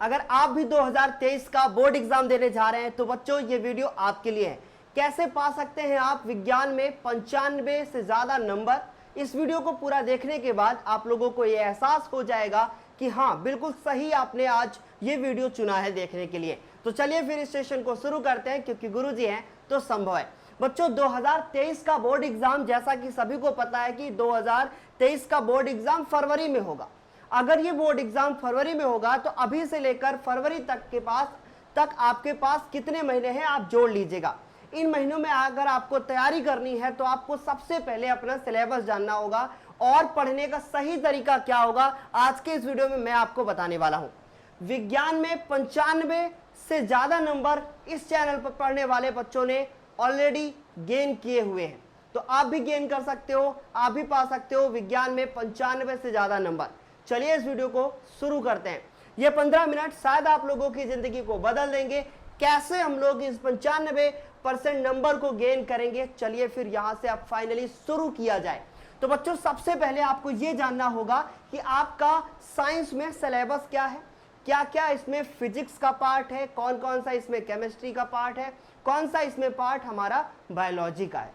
अगर आप भी 2023 का बोर्ड एग्जाम देने जा रहे हैं तो बच्चों ये वीडियो आपके लिए है। कैसे पा सकते हैं आप विज्ञान में 95 से ज्यादा नंबर। इस वीडियो को पूरा देखने के बाद आप लोगों को यह एहसास हो जाएगा कि हाँ बिल्कुल सही आपने आज ये वीडियो चुना है देखने के लिए। तो चलिए फिर इस सेशन को शुरू करते हैं, क्योंकि गुरुजी हैं तो संभव है। बच्चों 2023 का बोर्ड एग्जाम, जैसा कि सभी को पता है कि 2023 का बोर्ड एग्जाम फरवरी में होगा। अगर ये बोर्ड एग्जाम फरवरी में होगा तो अभी से लेकर फरवरी तक आपके पास कितने महीने हैं आप जोड़ लीजिएगा। इन महीनों में अगर आपको तैयारी करनी है तो आपको सबसे पहले अपना सिलेबस जानना होगा और पढ़ने का सही तरीका क्या होगा आज के इस वीडियो में मैं आपको बताने वाला हूं। विज्ञान में 95 से ज्यादा नंबर इस चैनल पर पढ़ने वाले बच्चों ने ऑलरेडी गेन किए हुए हैं, तो आप भी गेन कर सकते हो, आप भी पा सकते हो विज्ञान में 95 से ज्यादा नंबर। चलिए इस वीडियो को शुरू करते हैं। ये 15 मिनट शायद आप लोगों की जिंदगी को बदल देंगे। कैसे हम लोग इस 95% नंबर को गेन करेंगे, चलिए फिर यहां से अब फाइनली शुरू किया जाए। तो बच्चों सबसे पहले आपको यह जानना होगा कि आपका साइंस में सिलेबस क्या है, क्या क्या इसमें फिजिक्स का पार्ट है, कौन कौन सा इसमें केमिस्ट्री का पार्ट है, कौन सा इसमें पार्ट हमारा बायोलॉजी का है।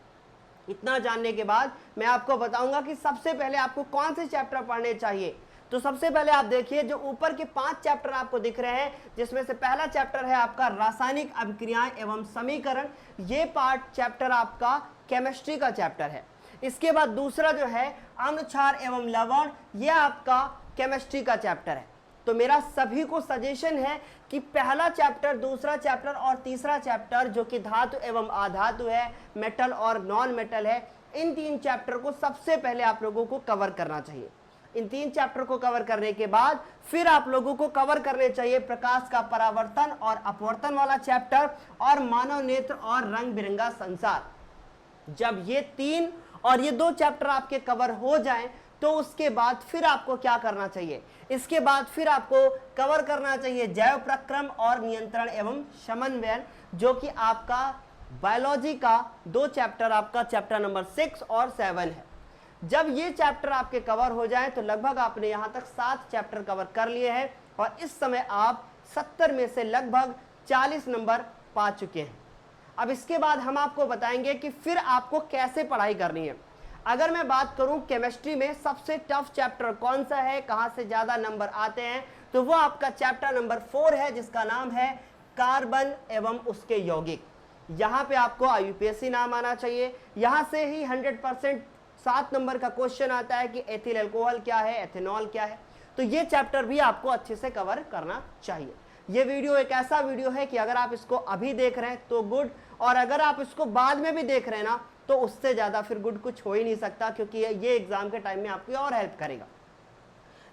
इतना जानने के बाद मैं आपको बताऊंगा कि सबसे पहले आपको कौन से चैप्टर पढ़ने चाहिए। तो सबसे पहले आप देखिए जो ऊपर के 5 चैप्टर आपको दिख रहे हैं, जिसमें से पहला चैप्टर है आपका रासायनिक अभिक्रियाएं एवं समीकरण। ये पार्ट चैप्टर आपका केमिस्ट्री का चैप्टर है। इसके बाद दूसरा जो है अम्ल क्षार एवं लवण, ये आपका केमिस्ट्री का चैप्टर है। तो मेरा सभी को सजेशन है कि पहला चैप्टर, दूसरा चैप्टर और तीसरा चैप्टर जो कि धातु एवं अधातु है, मेटल और नॉन मेटल है, इन 3 चैप्टर को सबसे पहले आप लोगों को कवर करना चाहिए। इन 3 चैप्टर को कवर करने के बाद फिर आप लोगों को कवर करने चाहिए प्रकाश का परावर्तन और अपवर्तन वाला चैप्टर और मानव नेत्र और रंग बिरंगा संसार। जब ये 3 और ये 2 चैप्टर आपके कवर हो जाएं तो उसके बाद फिर आपको क्या करना चाहिए, इसके बाद फिर आपको कवर करना चाहिए जैव प्रक्रम और नियंत्रण एवं समन्वयन, जो कि आपका बायोलॉजी का 2 चैप्टर, आपका चैप्टर नंबर 6 और 7 है। जब ये चैप्टर आपके कवर हो जाए तो लगभग आपने यहां तक 7 चैप्टर कवर कर लिए हैं और इस समय आप 70 में से लगभग 40 नंबर पा चुके हैं। अब इसके बाद हम आपको बताएंगे कि फिर आपको कैसे पढ़ाई करनी है। अगर मैं बात करूं केमिस्ट्री में सबसे टफ चैप्टर कौन सा है, कहां से ज्यादा नंबर आते हैं, तो वो आपका चैप्टर नंबर 4 है, जिसका नाम है कार्बन एवं उसके यौगिक। यहां पे आपको IUPAC नाम आना चाहिए। यहां से ही 100% 7 नंबर का क्वेश्चन आता है कि एथिल अल्कोहल क्या है, एथेनॉल क्या है। तो ये चैप्टर भी आपको अच्छे से कवर करना चाहिए। ये वीडियो एक ऐसा वीडियो है कि अगर आप इसको अभी देख रहे हैं तो गुड, और अगर आप इसको बाद में भी देख रहे हैं ना तो उससे ज्यादा फिर गुड कुछ हो ही नहीं सकता, क्योंकि ये एग्जाम के टाइम में आपकी और हेल्प करेगा।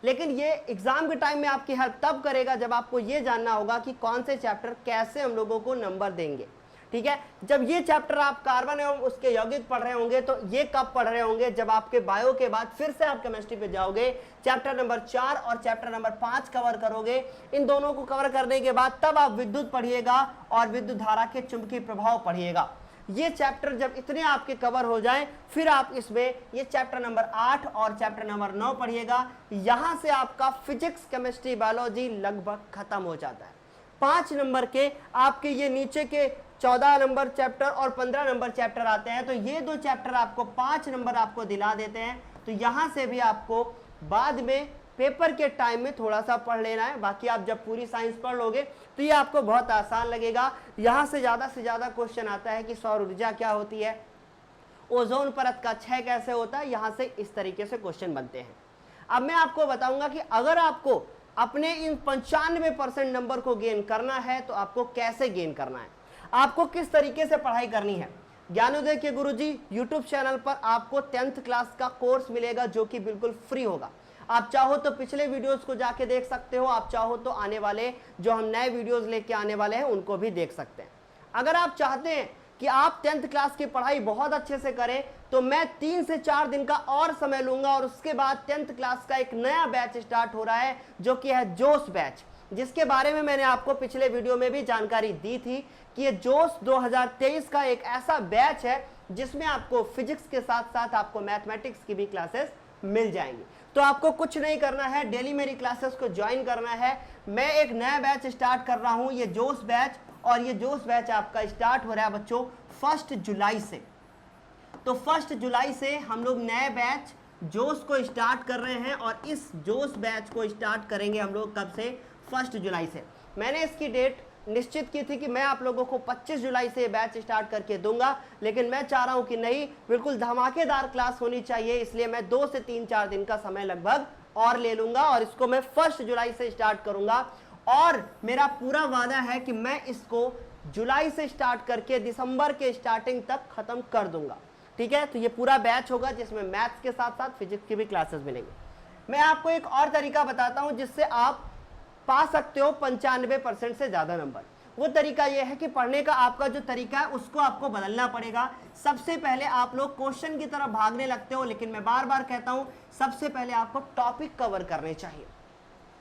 लेकिन ये एग्जाम के टाइम में आपकी हेल्प तब करेगा जब आपको ये जानना होगा कि कौन से चैप्टर कैसे हम लोगों को नंबर देंगे। ठीक है, जब ये चैप्टर आप कार्बन एवं उसके यौगिक पढ़ रहे होंगे तो ये कब पढ़ रहे होंगे, जब आपके बायो के बाद फिर से आप केमिस्ट्री पे जाओगे, चैप्टर नंबर 4 और चैप्टर नंबर 5 कवर करोगे। इन दोनों को कवर करने के बाद तब आप विद्युत पढ़िएगा और विद्युत धारा के चुंबकीय प्रभाव पढ़िएगा। ये चैप्टर जब इतने आपके कवर हो जाएं फिर आप इसमें ये चैप्टर नंबर 8 और चैप्टर नंबर 9 पढ़िएगा। यहां से आपका फिजिक्स, केमिस्ट्री, बायोलॉजी लगभग खत्म हो जाता है। 5 नंबर के आपके ये नीचे के 14 नंबर चैप्टर और 15 नंबर चैप्टर आते हैं, तो ये 2 चैप्टर आपको 5 नंबर आपको दिला देते हैं। तो यहां से भी आपको बाद में पेपर के टाइम में थोड़ा सा पढ़ लेना है। बाकी आप जब पूरी साइंस पढ़ लोगे तो ये आपको बहुत आसान लगेगा। यहां से ज्यादा क्वेश्चन आता है कि सौर ऊर्जा क्या होती है, ओजोन परत का क्षय कैसे होता है, यहां से इस तरीके से क्वेश्चन बनते हैं। अब मैं आपको बताऊंगा कि अगर आपको अपने इन 95% नंबर को गेन करना है तो आपको कैसे गेन करना है, आपको किस तरीके से पढ़ाई करनी है। ज्ञानोदय के गुरुजी यूट्यूब चैनल पर आपको 10th क्लास का कोर्स मिलेगा जो कि बिल्कुल फ्री होगा। आप चाहो तो पिछले वीडियोस को जाके देख सकते हो, आप चाहो तो आने वाले जो हम नए वीडियोस लेके आने वाले हैं उनको भी देख सकते हैं। अगर आप चाहते हैं कि आप 10th क्लास की पढ़ाई बहुत अच्छे से करें तो मैं 3 से 4 दिन का और समय लूंगा और उसके बाद 10th क्लास का एक नया बैच स्टार्ट हो रहा है जो कि है जोश बैच, जिसके बारे में मैंने आपको पिछले वीडियो में भी जानकारी दी थी कि ये जोश 2023 का एक ऐसा बैच है जिसमें आपको फिजिक्स के साथ साथ आपको मैथमेटिक्स की भी क्लासेस मिल जाएंगी। तो आपको कुछ नहीं करना है, डेली मेरी क्लासेस को ज्वाइन करना है। मैं एक नया बैच स्टार्ट कर रहा हूं, ये जोश बैच, और ये जोश बैच आपका स्टार्ट हो रहा है बच्चों 1 जुलाई से। तो 1 जुलाई से हम लोग नए बैच जोश को स्टार्ट कर रहे हैं, और इस जोश बैच को स्टार्ट करेंगे हम लोग कब से? 1 जुलाई से। मैंने इसकी डेट निश्चित की थी कि मैं आप लोगों को 25 जुलाई से बैच स्टार्ट करके दूंगा, लेकिन मैं चाह रहा हूं कि नहीं, बिल्कुल धमाकेदार क्लास होनी चाहिए, इसलिए मैं 2 से 3-4 दिन का समय लगभग और ले लूंगा, और इसको मैं 1 जुलाई से स्टार्ट करूंगा। और मेरा पूरा वादा है कि मैं इसको जुलाई से स्टार्ट करके दिसंबर के स्टार्टिंग तक खत्म कर दूंगा, ठीक है? तो ये पूरा बैच होगा जिसमें मैथ्स के साथ साथ फिजिक्स की भी क्लासेस मिलेंगे। मैं आपको एक और तरीका बताता हूं जिससे आप पा सकते हो 95% से ज्यादा नंबर। वो तरीका ये है कि पढ़ने का आपका जो तरीका है उसको आपको बदलना पड़ेगा। सबसे पहले आप लोग क्वेश्चन की तरफ भागने लगते हो, लेकिन मैं बार बार कहता हूं सबसे पहले आपको टॉपिक कवर करने चाहिए।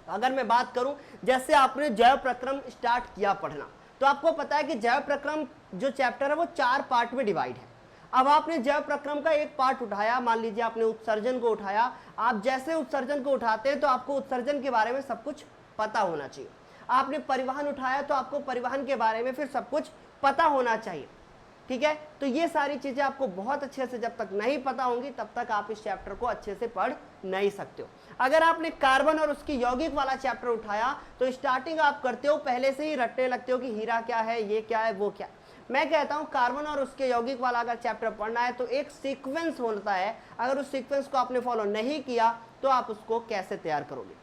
अगर मैं बात करूं, जैसे आपने जैव प्रक्रम स्टार्ट किया पढ़ना, तो आपको पता है कि जैव प्रक्रम जो चैप्टर है वो 4 पार्ट में डिवाइड है। अब आपने जैव प्रक्रम का एक पार्ट उठाया, मान लीजिए आपने उत्सर्जन को उठाया। आप जैसे उत्सर्जन को उठाते हैं तो आपको उत्सर्जन के बारे में सब कुछ पता होना चाहिए। आपने परिवहन उठाया तो आपको परिवहन के बारे में फिर सब कुछ पता होना चाहिए, ठीक है? तो ये सारी चीजें आपको बहुत अच्छे से जब तक नहीं पता होंगी तब तक आप इस चैप्टर को अच्छे से पढ़ नहीं सकते हो। अगर आपने कार्बन और उसकी यौगिक वाला चैप्टर उठाया तो स्टार्टिंग आप करते हो, पहले से ही रटने लगते हो कि हीरा क्या है, ये क्या है, वो क्या। मैं कहता हूं कार्बन और उसके यौगिक वाला अगर चैप्टर पढ़ना है तो एक सीक्वेंस होता है, अगर उस सीक्वेंस को आपने फॉलो नहीं किया तो आप उसको कैसे तैयार करोगे?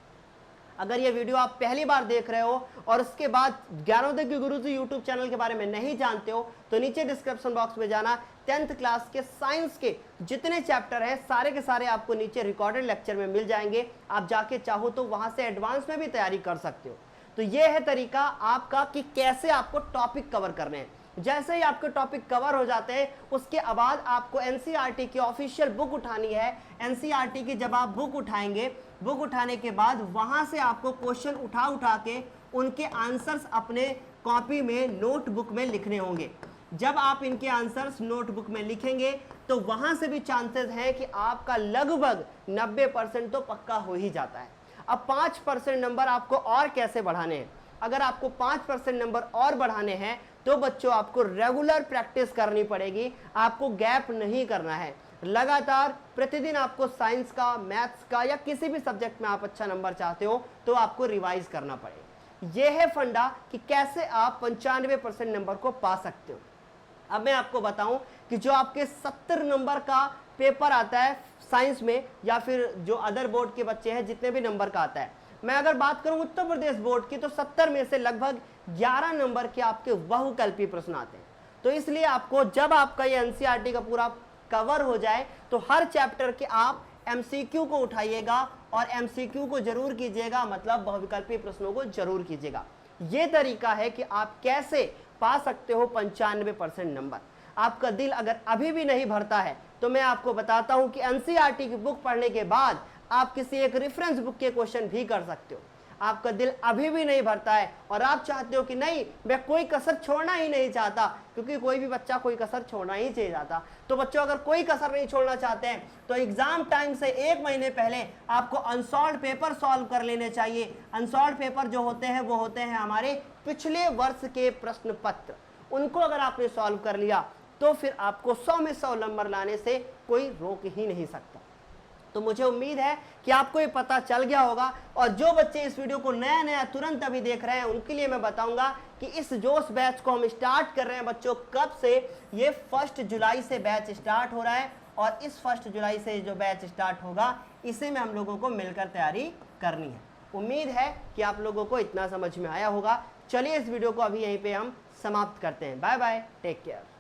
अगर ये वीडियो आप पहली बार देख रहे हो और उसके बाद ज्ञानोदय के गुरुजी यूट्यूब चैनल के बारे में नहीं जानते हो तो नीचे डिस्क्रिप्शन बॉक्स में जाना, 10th क्लास के साइंस के जितने चैप्टर हैं सारे के सारे आपको नीचे रिकॉर्डेड लेक्चर में मिल जाएंगे। आप जाके चाहो तो वहां से एडवांस में भी तैयारी कर सकते हो। तो ये है तरीका आपका कि कैसे आपको टॉपिक कवर करने हैं। जैसे ही आपके टॉपिक कवर हो जाते हैं उसके बाद आपको एनसीईआरटी की ऑफिशियल बुक उठानी है। एनसीईआरटी की जब आप बुक उठाएंगे, बुक उठाने के बाद वहां से आपको क्वेश्चन उठा के उनके आंसर्स अपने कॉपी में नोटबुक में लिखने होंगे। जब आप इनके आंसर्स नोटबुक में लिखेंगे तो वहां से भी चांसेस हैं कि आपका लगभग 90% तो पक्का हो ही जाता है। अब 5% नंबर आपको और कैसे बढ़ाने हैं? अगर आपको 5% नंबर और बढ़ाने हैं तो बच्चों आपको रेगुलर प्रैक्टिस करनी पड़ेगी, आपको गैप नहीं करना है। लगातार प्रतिदिन आपको साइंस का, मैथ्स का या किसी भी सब्जेक्ट में आप अच्छा नंबर चाहते हो तो आपको रिवाइज करना पड़ेगा। यह है फंडा कि कैसे आप 95% नंबर को पा सकते हो। अब मैं आपको बताऊं कि जो आपके 70 नंबर का पेपर आता है साइंस में या फिर जो अदर बोर्ड के बच्चे हैं जितने भी नंबर का आता है, मैं अगर बात करूं उत्तर प्रदेश बोर्ड की तो 70 में से लगभग 11 नंबर के आपके बहुकल्पी प्रश्न आते हैं। तो इसलिए आपको जब आपका ये एनसीईआरटी का पूरा कवर हो जाए तो हर चैप्टर के आप एमसीक्यू को उठाइएगा और एमसीक्यू को जरूर कीजिएगा, मतलब बहुविकल्पी प्रश्नों को जरूर कीजिएगा। ये तरीका है कि आप कैसे पा सकते हो 95% नंबर। आपका दिल अगर अभी भी नहीं भरता है तो मैं आपको बताता हूं कि एनसीईआरटी की बुक पढ़ने के बाद आप किसी एक रेफरेंस बुक के क्वेश्चन भी कर सकते हो। आपका दिल अभी भी नहीं भरता है और आप चाहते हो कि नहीं, मैं कोई कसर छोड़ना ही नहीं चाहता, क्योंकि कोई भी बच्चा कोई कसर छोड़ना ही चाहिए जाता। तो बच्चों अगर कोई कसर नहीं छोड़ना चाहते हैं तो एग्जाम टाइम से 1 महीने पहले आपको अनसॉल्व्ड पेपर सॉल्व कर लेने चाहिए। अनसॉल्व्ड पेपर जो होते हैं वो होते हैं हमारे पिछले वर्ष के प्रश्न पत्र। उनको अगर आपने सॉल्व कर लिया तो फिर आपको 100 में 100 नंबर लाने से कोई रोक ही नहीं सकता। तो मुझे उम्मीद है कि आपको ये पता चल गया होगा। और जो बच्चे इस वीडियो को नया नया तुरंत अभी देख रहे हैं उनके लिए मैं बताऊंगा कि इस जोश बैच को हम स्टार्ट कर रहे हैं बच्चों कब से। ये 1 जुलाई से बैच स्टार्ट हो रहा है और इस 1 जुलाई से जो बैच स्टार्ट होगा इसे में हम लोगों को मिलकर तैयारी करनी है। उम्मीद है कि आप लोगों को इतना समझ में आया होगा। चलिए इस वीडियो को अभी यहीं पे हम समाप्त करते हैं। Bye bye, take care.